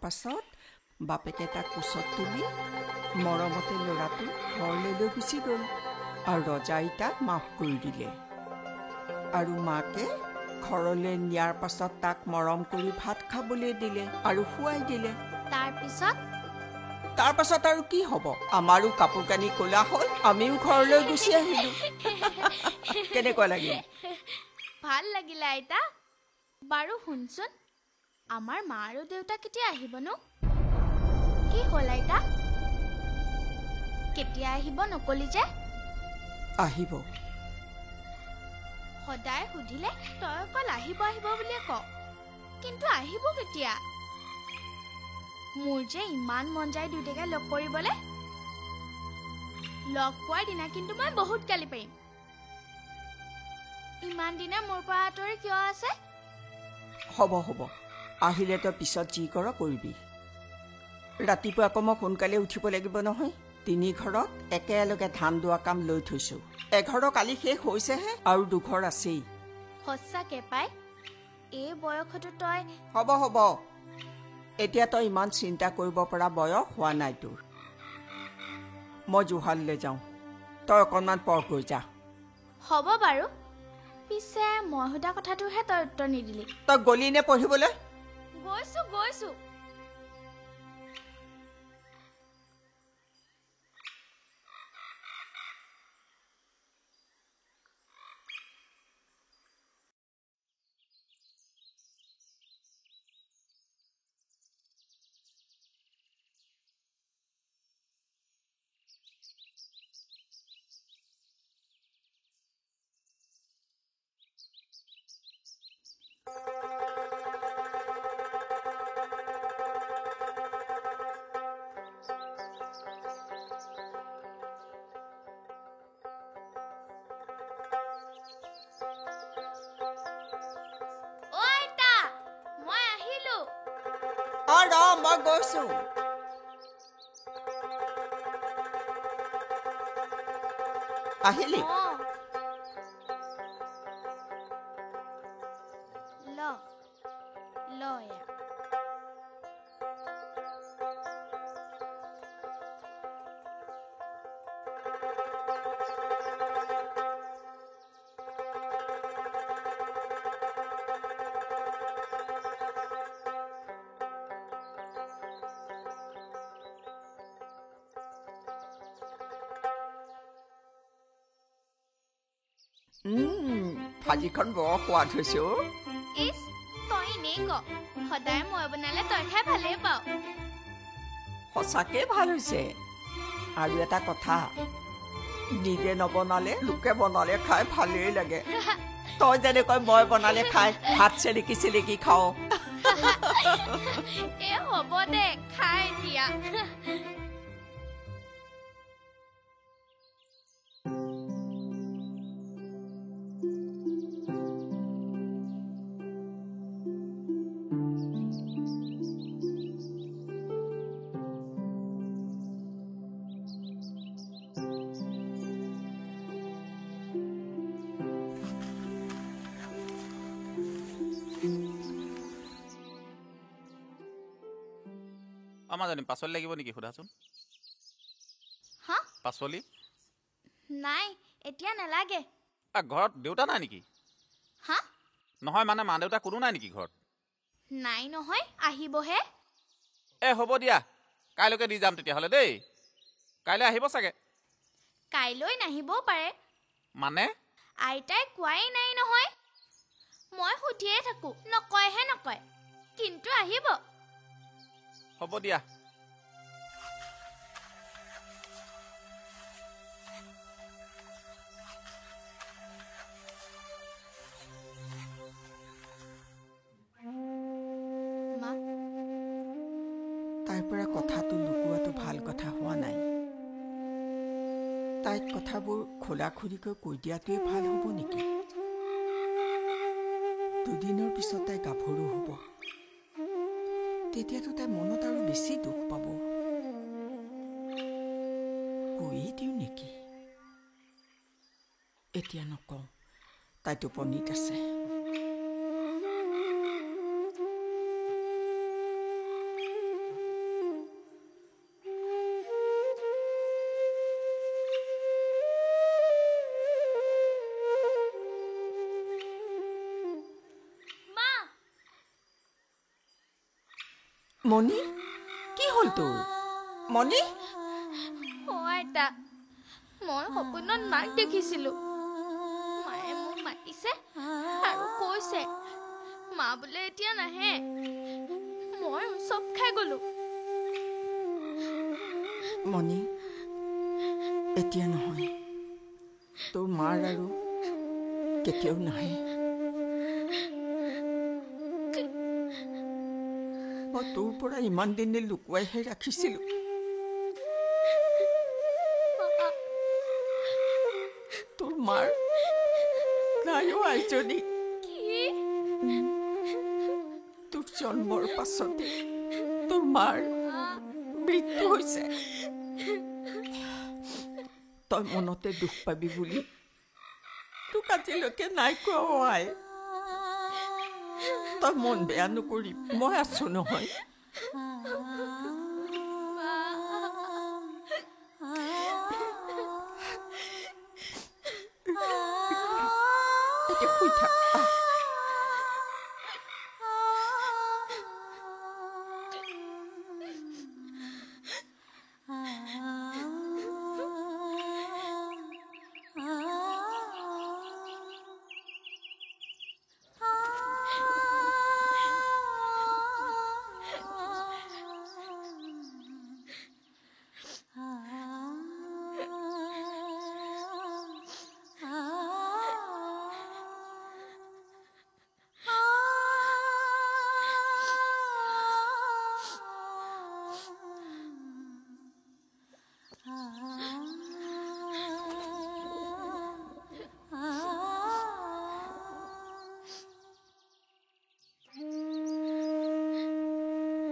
পাছত বাপেকে তাক কোচত তুলি মৰমতে ল'ৰাটো ঘৰলৈ লৈ গুচি গ'ল আৰু ৰজাই তাক মাফ কৰি দিলে। আৰু মাকে ঘৰলৈ নিয়াৰ পাছত তাক মৰম কৰি ভাত খাবলৈ দিলে আৰু খুৱাই দিলে। তাৰ পাছত আৰু কি হ'ব? আমাৰো কাপোৰ কানি ক'লা হ'ল, আমিও ঘৰলৈ গুচি আহিলো। কেনেকুৱা লাগিল? ভাল লাগিলে আইতা। বাৰু শুনচোন, আমাৰ মা আৰু দেউতা কেতিয়া আহিবনো? কি হ'ল আইতা? কেতিয়া আহিব নকলি যে? আহিব। সদায় সুধিলে তই অকল আহিব আহিব বুলিয়ে ক, কিন্তু আহিব কেতিয়া? মোৰ যে ইমান মন যায় দুয়োটাকে লগ কৰিবলৈ। লগ পোৱাৰ দিনা কিন্তু মই বহুত গালি পাৰিম। ইমান দিনে মোৰ পৰা আঁতৰি কিয় আছে? হ'ব আহিলে তই পিছত যি কৰ কৰিবি। ৰাতিপুৱা আকৌ মই সোনকালে উঠিব লাগিব নহয়। 3 ঘৰত একেলগে ধান দোৱা কাম লৈ থৈছো। এঘৰৰ কালি শেষ হৈছেহে আৰু 2 ঘৰ আছেই। সঁচাকে পাই, এই বয়সতো তই... হ'ব এতিয়া তই ইমান চিন্তা কৰিব পৰা বয়স হোৱা নাই তোৰ। মই জুহাললৈ যাওঁ, তই অকণমান পৰ গৈ যা। হ'ব বাৰু, পিছে মই সোধা কথাটোহে তই উত্তৰ নিদিলি। তই গলি নে পঢ়িবলৈ? গৈছো। মই গৈছো। আহিলি? ভাজিখন বৰ সোৱাদ হৈছে। তই এনেই ক, সদায় মই বনালে তই খাই ভালেই পাওঁ। সঁচাকে ভাল হৈছে। আৰু এটা কথা, নিজে নবনালে লোকে বনালে খাই ভালেই লাগে। তই যেনেকৈ মই বনালে খাই হাত চেলেকি খাওঁ। হ'ব দে, খাই এতিয়া। আমাজনী পাচলি লাগিব নেকি সোধাচোন? পাচলি নাই, এতিয়া নালাগে। ঘৰত দেউতা নাই নেকি? নহয় মানে মা দেউতা কোনো নাই নেকি ঘৰত? নাই নহয়, আহিবহে। হ'ব দিয়া, কাইলৈকে দি যাম তেতিয়াহ'লে দেই। কাইলৈ আহিব চাগে? কাইলৈ নাহিবও পাৰে। মানে? আইতাই কোৱাই নাই নহয়। মই সুধিয়ে থাকো, নকয়। কিন্তু আহিব। হ'ব দিয়া। তাইৰ পৰা কথাটো লুকুৱাটো ভাল কথা হোৱা নাই। তাইক কথাবোৰ খোলাখুলিকৈ কৈ দিয়াটোৱে ভাল হ'ব নেকি? 2 দিনৰ পিছত তাই গাভৰু হ'ব। তেতিয়াতো তাই মনত আৰু বেছি দুখ পাব। কৈয়ে দিওঁ নেকি? এতিয়া নকওঁ, তাই টোপনিত আছে। মণি কি হ'ল তোৰ মণি আইতা মই সপোনত মাক দেখিছিলোঁ মায়ে মোক মাতিছে আৰু কৈছে মা বোলে এতিয়া নাহে মই চব খাই গ'লো মণি এতিয়া নহয় তোৰ মাৰ আৰু কেতিয়াও নাহে মই তোৰ পৰা ইমান দিনে লুকুৱাইহে ৰাখিছিলোঁ তোৰ মাৰ নাইও আইজনী তোৰ জন্মৰ পাছতে তোৰ মাৰ মৃত্যু হৈছে তই মনতে দুখ পাবি বুলি তোক আজিলৈকে নাই কোৱা আই তই মন বেয়া নকৰি মই আছো নহয় এতিয়া শুই থাক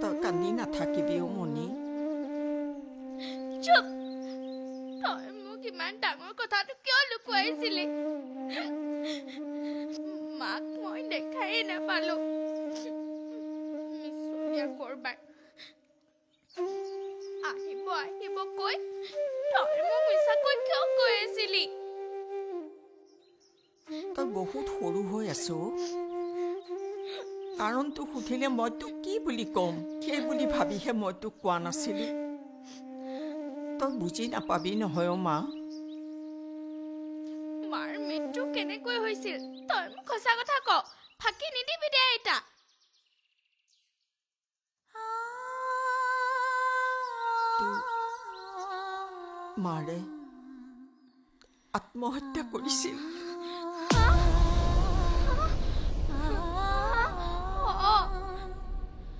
তই কান্দি নাথাকিবি মণি চুপ তই মোক ইমান ডাঙৰ কথাটো কিয় লুকুৱাইছিলি মাক মই দেখাই নাপালো মিছলীয়া কৰবাৰ আহিব আহিব কৈ তই মোক মিছাকৈ কিয় কৈ আছিলি তই বহুত সৰু হৈ আছ কাৰণটো সুধিলে মই তোক কি বুলি ক'ম সেই বুলি ভাবিহে মই তোক কোৱা নাছিলো তই বুজি নাপাবি নহয় মা মাৰ মৃত্যু কেনেকৈ হৈছিল তই মোক সঁচা কথা ক ফাঁকি নিদিবি দে আইতা মাৰে আত্মহত্যা কৰিছিল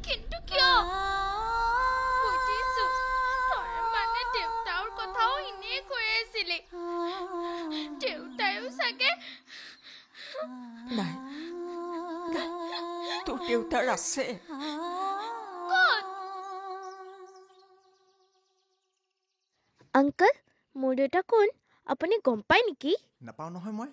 কিন্তু কিয় বুজিছো তই মানে দেউতাৰ কথাও ইনে কৈ আছিলি দেউতায়ো চাগে নাই তোৰ দেউতাৰ আছে আংকল মোৰ দেউতা কোন আপুনি গম পায় নেকি নাপাওঁ নহয় মই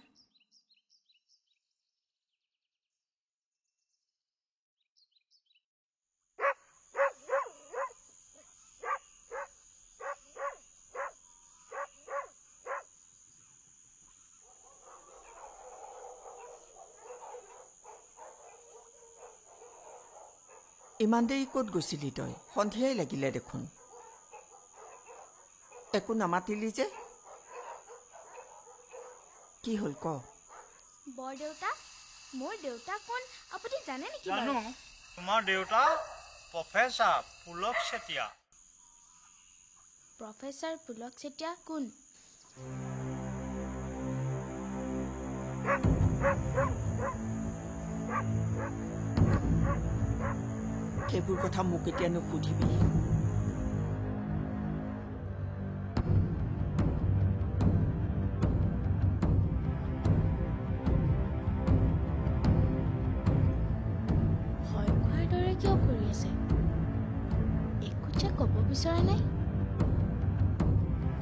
ইমান দেৰি ক'ত গৈছিলি তই সন্ধিয়াই লাগিলে দেখোন একো নামাতিলি যে কি হ'ল ক বৰদেউতা মোৰ দেউতা কোন আপুনি জানে নেকি জানো তোমাৰ দেউতা প্ৰফেচাৰ পুলক চেতিয়া প্ৰফেচাৰ পুলক চেতিয়া কোন সেইবোৰ কথা মোক এতিয়া নুসুধিবি ভয় খোৱাৰ দৰে কিয় কৰি আছে একো যে ক'ব বিচৰা নাই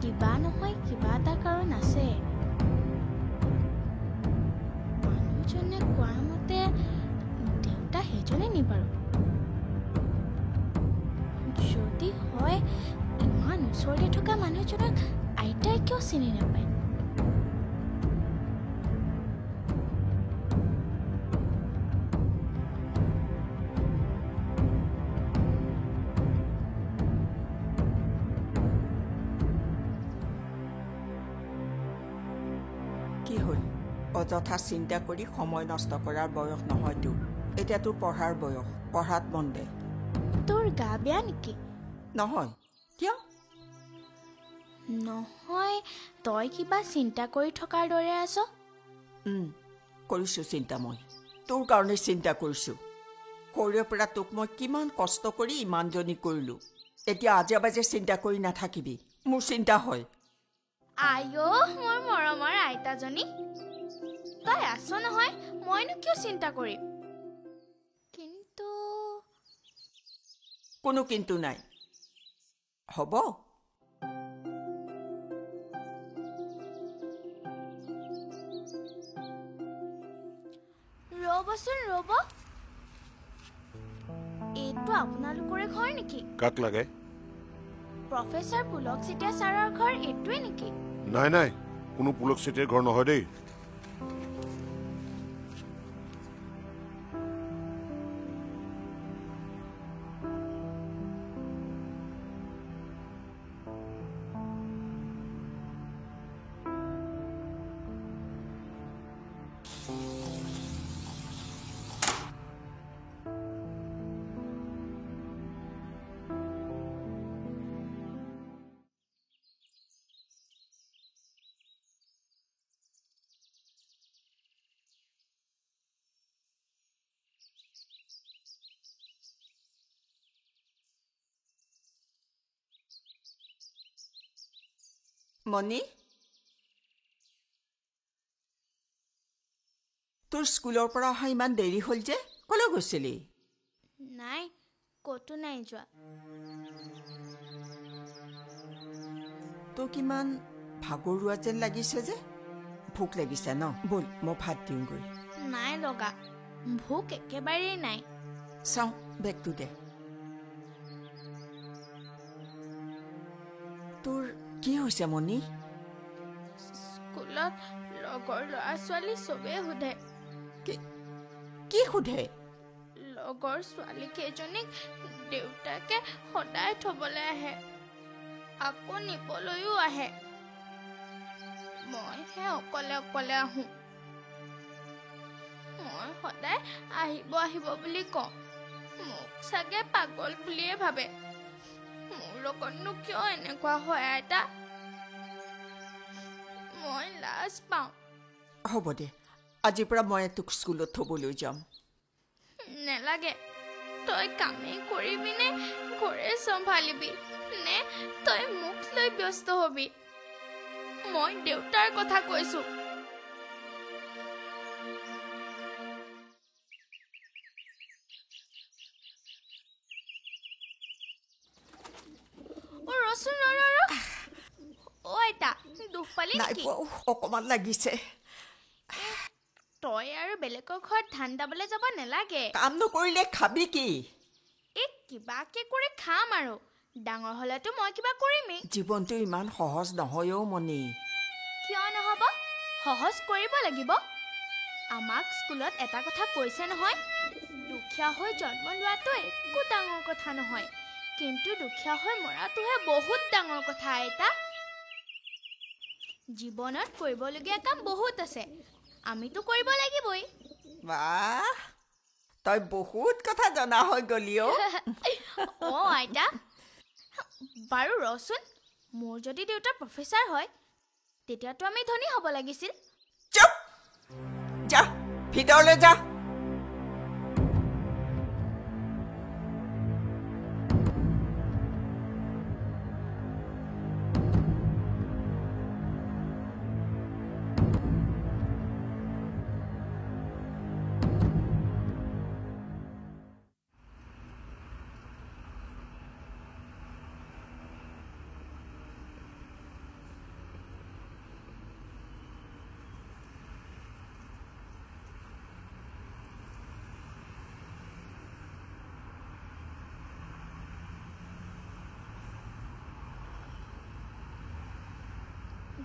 কিবা নহয় কিবা এটা কাৰণ আছে মানুহজনে কোৱাৰ মতে দেউতা সেইজনে নি বাৰু যদি হয় ইমান ওচৰতে থকা মানুহজনক আইতাই কিয় চিনি নাপায় অযথা চিন্তা কৰি সময় নষ্ট কৰাৰ বয়স নহয়তো এতিয়া তোৰ পঢ়াৰ বয়স পঢ়াত মন দে তোৰ গা বেয়া নেকি নহয় কিয় নহয় তই কিবা চিন্তা কৰি থকাৰ দৰে আছ কৰিছোঁ চিন্তা মই তোৰ কাৰণে চিন্তা কৰিছোঁ সৰুৰে পৰা তোক মই কিমান কষ্ট কৰি ইমানজনী কৰিলোঁ এতিয়া আজে বাজে চিন্তা কৰি নাথাকিবি মোৰ চিন্তা হয় আইও মোৰ মৰমৰ আইতাজনী তই আছ নহয় মইনো কিয় চিন্তা কৰিম কিন্তু কোনো কিন্তু নাই হ'ব ৰ'বচোন ৰ'ব এইটো আপোনালোকৰে ঘৰ নেকি কাক লাগে প্ৰফেচাৰ পুলক চেতিয়া ছাৰৰ ঘৰ এইটোৱে নেকি নাই নাই কোনো পুলক চেতিয়াৰ ঘৰ নহয় দেই মণি তোৰ স্কুলৰ পৰা অহা ইমান দেৰি হ'ল যে কলৈ গৈছিলি নাই ক'তো নাই যোৱা তোক ইমান ভাগৰুৱা যেন লাগিছে যে ভোক লাগিছে ন বল মই ভাত দিওঁগৈ নাই লগা ভোক একেবাৰেই নাই চাওঁ বেগটো দে তোৰ কি হৈছে মণি স্কুলত লগৰ ল'ৰা ছোৱালী চবেই সোধে কি সোধে লগৰ ছোৱালী কেইজনীক দেউতাকে সদায় থবলৈ আহে আকৌ নিবলৈও আহে মইহে অকলে অকলে আহোঁ মই সদায় আহিব আহিব বুলি কওঁ মোক চাগে পাগল বুলিয়ে ভাবে মোৰ লগতনো কিয় এনেকুৱা হয় আইতা মই লাজ পাওঁ হ'ব দে আজিৰ পৰা মই তোক স্কুলত থ'বলৈ যাম নেলাগে তই কামেই কৰিবি নে ঘৰে চম্ভালিবি নে তই মোক লৈ ব্যস্ত হবি মই দেউতাৰ কথা কৈছো ৰচোন আইতা দুখ পালি নেকি অকমান লাগিছে তই আৰু বেলেগৰ ঘৰত ধান দাবলৈ যাব নেলাগে কাম নকৰিলে খাবি কি কিবাকে কৰি খাম আৰু ডাঙৰ হলেতো মই কিবা কৰিমেই জীৱনটো ইমান সহজ নহয়ও মণি কিয় নহব সহজ কৰিব লাগিব আমাক স্কুলত এটা কথা কৈছে নহয় দুখীয়া হৈ জন্ম লোৱাটো একো ডাঙৰ কথা নহয় কিন্তু দুখীয়া হৈ মৰাটোহে বহুত ডাঙৰ কথা আইতা জীৱনত কৰিবলগীয়া কাম বহুত আছে আমিতো কৰিব লাগিবই বাহ তই বহুত কথা জনা হৈ গলি আইতা বাৰু ৰচোন মোৰ যদি দেউতা প্ৰফেচাৰ হয় তেতিয়াতো আমি ধনী হ'ব লাগিছিল চুপ যা ভিতৰলৈ যা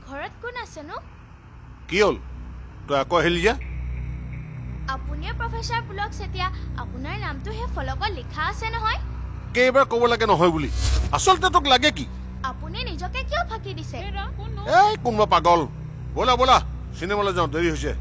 ঘৰত কোন আছে নো কি হ'ল তই আকৌ আহিলি যা আপুনিয়ে প্ৰফেচাৰ পুলক চেতিয়া আপোনাৰ নামটো হে ফলকত লিখা আছে নহয় কেইবাৰ ক'ব লাগে নহয় বুলি আচলতে তোক লাগে কি আপুনি নিজকে কিয় ফাঁকি দিছে এই কোনোবা পাগল ব'লা ব'লা চিনেমালৈ যাওঁ দেৰি হৈছে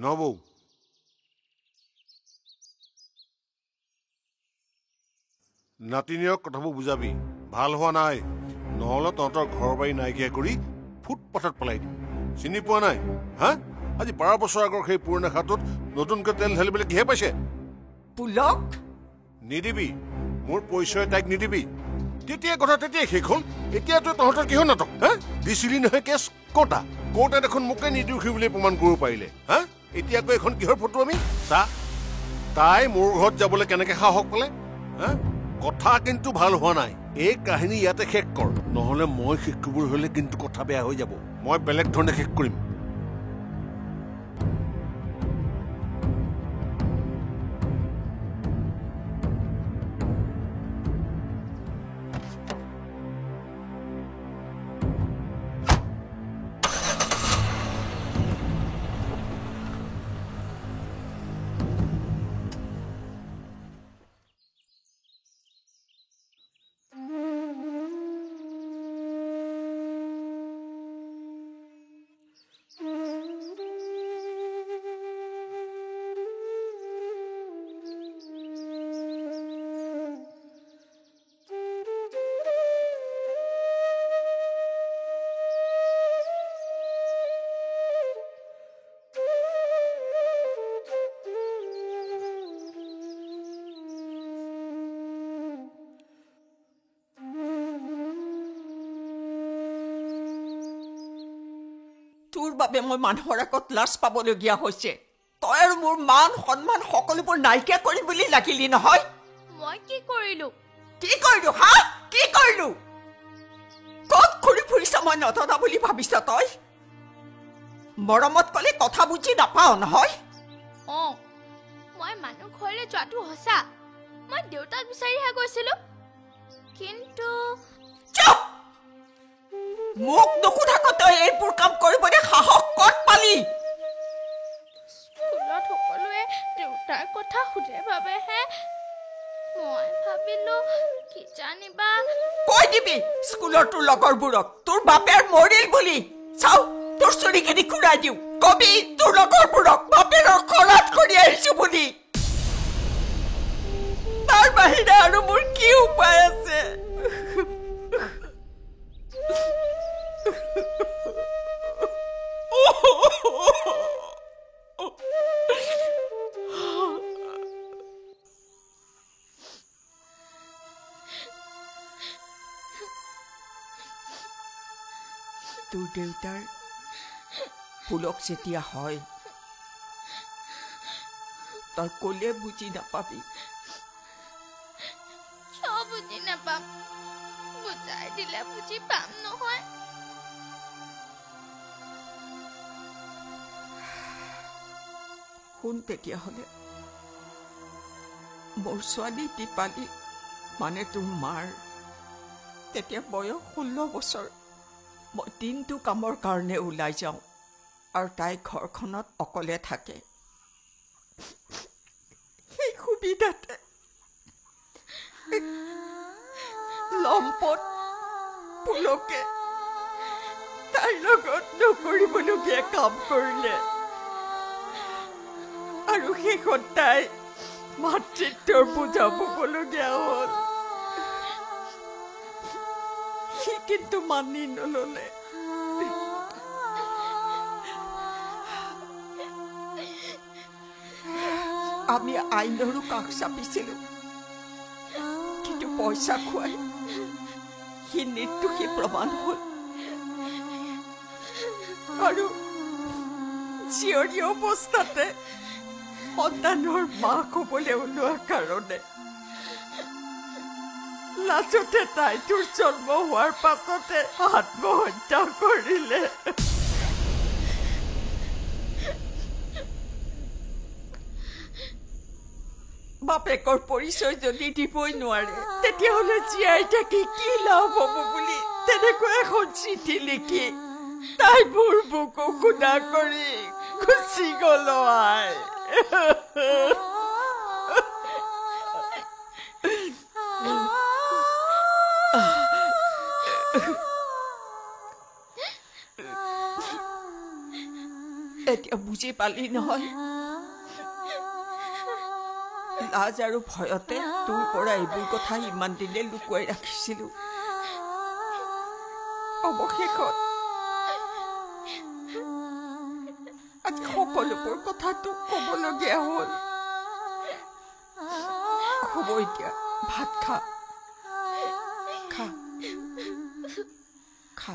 নবৌ নাতিনীয়ক কথাবোৰ বুজাবি ভাল হোৱা নাই নহ'লে তহঁতৰ ঘৰ বাৰী নাইকিয়া কৰি ফুটপাথত পেলাই দিম চিনি পোৱা নাই হা আজি 12 বছৰ আগৰ সেই পুৰণা খাটোত নতুনকৈ তেল ঢালিবলৈ কিহে পাইছে পুলক নিদিবি মোৰ পৰিচয় তাইক নিদিবি তেতিয়া কথা তেতিয়াই শেষ হ'ল এতিয়াতো তহঁতৰ কিহৰ নাটক হা দিছিলি নহয় কেছ কটা কোৰ্টে দেখোন মোকে নিৰ্দোষী বুলি প্ৰমাণ কৰিব পাৰিলে হা এতিয়াকৈ এখন কিহৰ ফটো আমি চা তাই মোৰ ঘৰত যাবলৈ কেনেকৈ সাহস পালে হা কথা কিন্তু ভাল হোৱা নাই এই কাহিনী ইয়াতে শেষ কৰ নহ'লে মই শেষ কৰিব হ'লে কিন্তু কথা বেয়া হৈ যাব মই বেলেগ ধৰণে শেষ কৰিম তোৰ বাবে মই মানুহৰ আগত লাজ পাবলগীয়া হৈছে তই আৰু মোৰ মান সন্মান সকলোবোৰ নাইকিয়া কৰিম বুলি লাগিলি নহয় মই কি কৰিলো হা কি কৰিলো ক'ত ঘূৰি ফুৰিছ মই নজনা বুলি ভাবিছ তই মৰমত ক'লে কথা বুজি নাপাও নহয় মই মানুহ ঘৰলৈ যোৱাটো সঁচা মই দেউতাক বিচাৰিহে গৈছিলো কিন্তু মোক নুসুধাকৈ তই এইবোৰ কাম কৰিবলৈ সাহস ক'ত পালি স্কুলত সকলোৱে দেউতাৰ কথা সুধে বাবেহে মই ভাবিলো কি জানিবা কৈ দিবি স্কুলৰ তোৰ লগৰবোৰক তোৰ বাপেৰ মৰিল বুলি চাও তোৰ চুৰিখিনি ঘূৰাই দিওঁ কবি তোৰ লগৰবোৰক বাপেৰৰ খৰাত কৰি আহিছো বুলি তাৰ বাহিৰে আৰু মোৰ কি উপায় আছে তোৰ দেউতাৰ পুলক যেতিয়া হয় তই ক'লে বুজি নাপাবি কিয় বুজি নাপাম বুজাই দিলে বুজি পাম নহয় শুন তেতিয়াহ'লে মোৰ ছোৱালী দীপালী মানে তোৰ মাৰ তেতিয়া বয়স 16 বছৰ মই দিনটো কামৰ কাৰণে ওলাই যাওঁ আৰু তাই ঘৰখনত অকলে থাকে সেই সুবিধাতে লম্পট পুলকে তাইৰ লগত নকৰিবলগীয়া কাম কৰিলে আৰু শেষত তাই মাতৃত্বৰ বোজা ববলগীয়া হ'ল সি কিন্তু মানি নললে আমি আইনৰো কাষ চাপিছিলো কিন্তু পইচা খুৱাই সি নিৰ্দোষী প্ৰমাণ হ'ল আৰু জীয়ৰী অৱস্থাতে সন্তানৰ মাক হ'বলৈ ওলোৱা কাৰণে লাজতে তাই তোৰ জন্ম হোৱাৰ পাছতে আত্মহত্যা কৰিলে বাপেকৰ পৰিচয় যদি দিবই নোৱাৰে তেতিয়াহ'লে জীয়াই থাকি কি লাভ হ'ব বুলি তেনেকৈ এখন চিঠি লিখি তাই মোৰ বুকু খুন্দা কৰি গুচি গ'ল আই এতিয়া বুজি পালি নহয় লাজ আৰু ভয়তে তোৰ পৰা এইবোৰ কথা ইমান দিনে লুকুৱাই ৰাখিছিলো অৱশেষত আজি সকলোবোৰ কথা তোক ক'বলগীয়া হ'ল হ'ব এতিয়া ভাত খা খা খা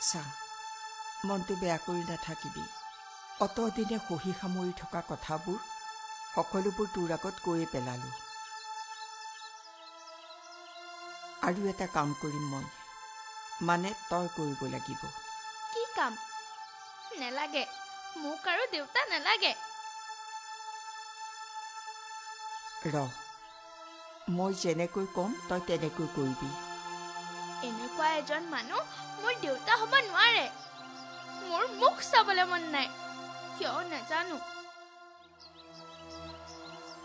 চা মনটো বেয়া কৰি নাথাকিবি অতদিনে সহি সামৰি থকা কথাবোৰ সকলোবোৰ তোৰ আগত কৈয়ে পেলালো আৰু এটা কাম কৰিম মই মানে তই কৰিব লাগিব কি কাম নেলাগে মোক আৰু দেউতা নেলাগে মই যেনেকৈ কম তই তেনেকৈ কৰিবি এনেকুৱা এজন মানুহ মোৰ দেউতা হ'ব নোৱাৰে মোৰ মুখ চাবলৈ মন নাই কিয় নাজানো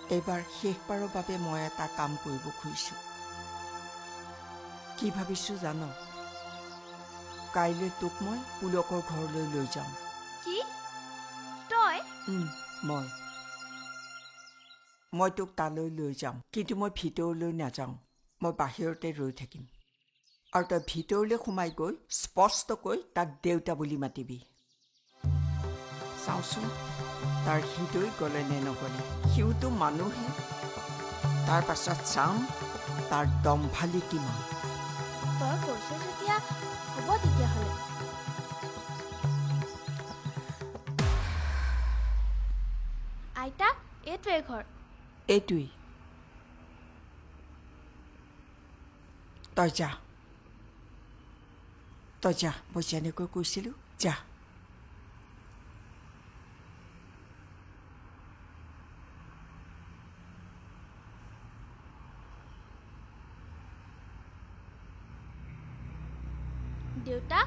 এইবাৰ শেষবাৰৰ বাবে মই এটা কাম কৰিব খুজিছো কি ভাবিছো জানো কাইলৈ তোক মই পুলকৰ ঘৰলৈ লৈ যাম কি তই মই তোক তালৈ লৈ যাম কিন্তু মই ভিতৰলৈ নাযাওঁ মই বাহিৰতে ৰৈ থাকিম আৰু তই ভিতৰলৈ সোমাই গৈ স্পষ্টকৈ তাক দেউতা বুলি মাতিবি চাওঁচোন তাৰ হৃদয় গ'লে নে নগ'লে সিওতো মানুহে তাৰ পাছত চাম তাৰ দম্ভালি কিমান তই কৈছ যেতিয়া হ'ব তেতিয়াহ'লে আইতা এইটোৱে ঘৰ এইটোৱেই তই যা মই যেনেকৈ কৈছিলো যা দেউতা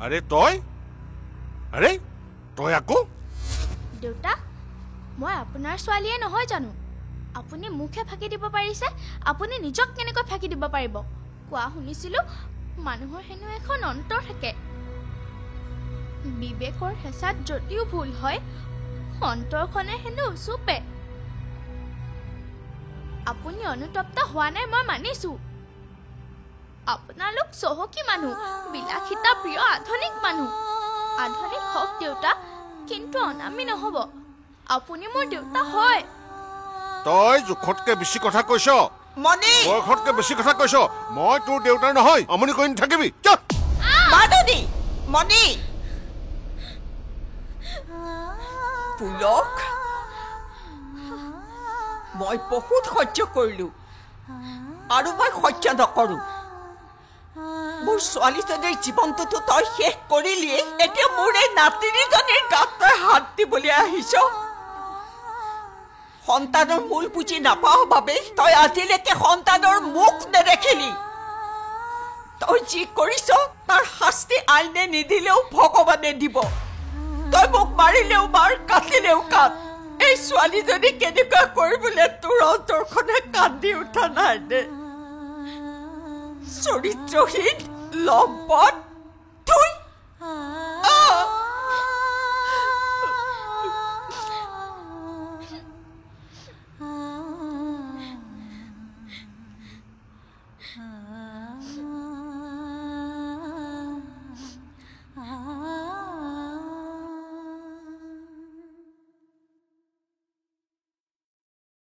আৰে তই আকৌ দেউতা মই আপোনাৰ ছোৱালীয়ে নহয় জানো আপুনি মুখে ফাঁকি দিব পাৰিছে আপুনি নিজক কেনেকৈ ফাঁকি দিব পাৰিব কোৱা শুনিছিলো মানুহৰ হেনো এখন অন্তৰ থাকে বিবেকৰ হেঁচাত যদিও ভুল হয় অন্তৰখনে হেনো উচুপে আপুনি অনুতপ্ত হোৱা নাই মই মানিছো আপোনালোক চহকী মানুহ বিলাসিতা প্ৰিয় আধুনিক মানুহ আধুনিক হওক দেউতা কিন্তু অনামী নহ'ব আপুনি মোৰ দেউতা হয় তই জোখতকে বেছি কথা কৈছ মণি বয়সতকে বেছি কথা কৈছ মই তোৰ দেউতাৰ নহয় আমনি কৰি নাথাকিবি মণি পুলক মই বহুত সহ্য কৰিলো আৰু মই সহ্য নকৰো মোৰ ছোৱালীজনীৰ জীৱনটোতো তই শেষ কৰিলিয়ে এতিয়া মোৰ এই নাতিনীজনীৰ গাত তই হাত দিবলৈ আহিছ সন্তানৰ মূল বুজি নাপাওঁ বাবে তই আজিলৈকে সন্তানৰ মুখ নেদেখিলি তই যি কৰিছ তাৰ শাস্তি আইনে নিদিলেও ভগৱানে দিব তই মোক মাৰিলেও মাৰ কাটিলেও কাট এই ছোৱালীজনী কেনেকুৱা কৰিবলৈ তোৰ অন্তৰখনে কান্দি উঠা নাই নে চৰিত্ৰহীন লম্পট তুই